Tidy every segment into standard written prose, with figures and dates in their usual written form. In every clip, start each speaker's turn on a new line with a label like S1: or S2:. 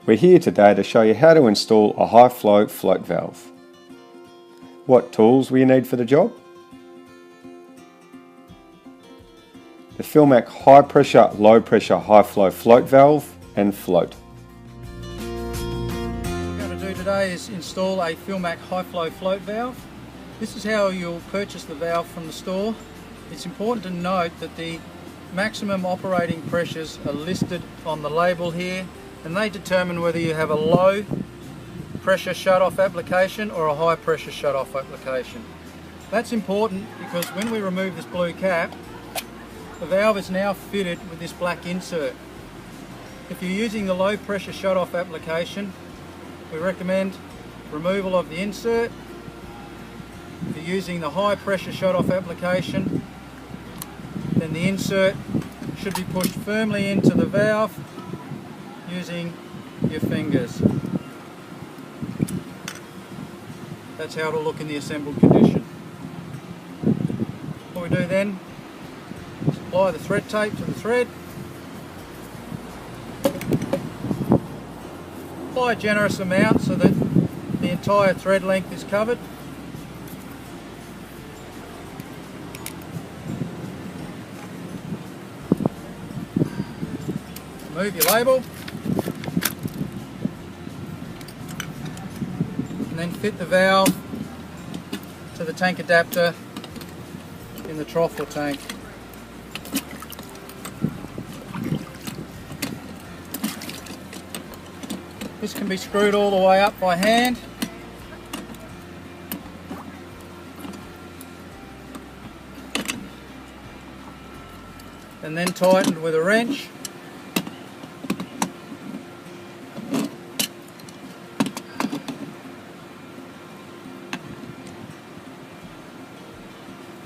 S1: We're here today to show you how to install a high flow float valve. What tools will you need for the job? The Filmac high pressure, low pressure, high flow float valve and float.
S2: What we're going to do today is install a Filmac high flow float valve. This is how you'll purchase the valve from the store. It's important to note that the maximum operating pressures are listed on the label here, and they determine whether you have a low pressure shut-off application or a high pressure shut-off application. That's important because when we remove this blue cap, the valve is now fitted with this black insert. If you're using the low pressure shut-off application, we recommend removal of the insert. If you're using the high pressure shut-off application, then the insert should be pushed firmly into the valve using your fingers. That's how it'll look in the assembled condition. What we do then is apply the thread tape to the thread. Apply a generous amount so that the entire thread length is covered. Remove your label. And then fit the valve to the tank adapter in the trough or tank. This can be screwed all the way up by hand. And then tightened with a wrench.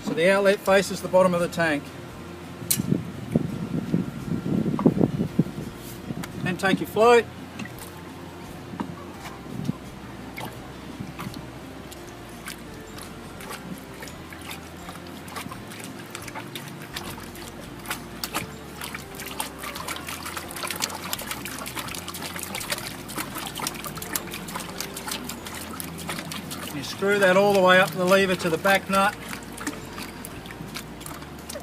S2: So the outlet faces the bottom of the tank. Then take your float. You screw that all the way up the lever to the back nut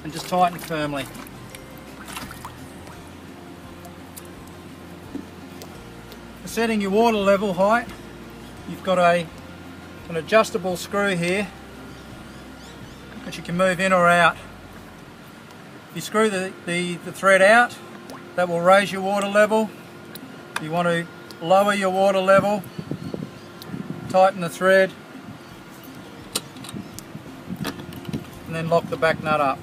S2: and just tighten firmly. For setting your water level height, you've got an adjustable screw here that you can move in or out. If you screw the thread out, that will raise your water level. If you want to lower your water level, tighten the thread and then lock the back nut up.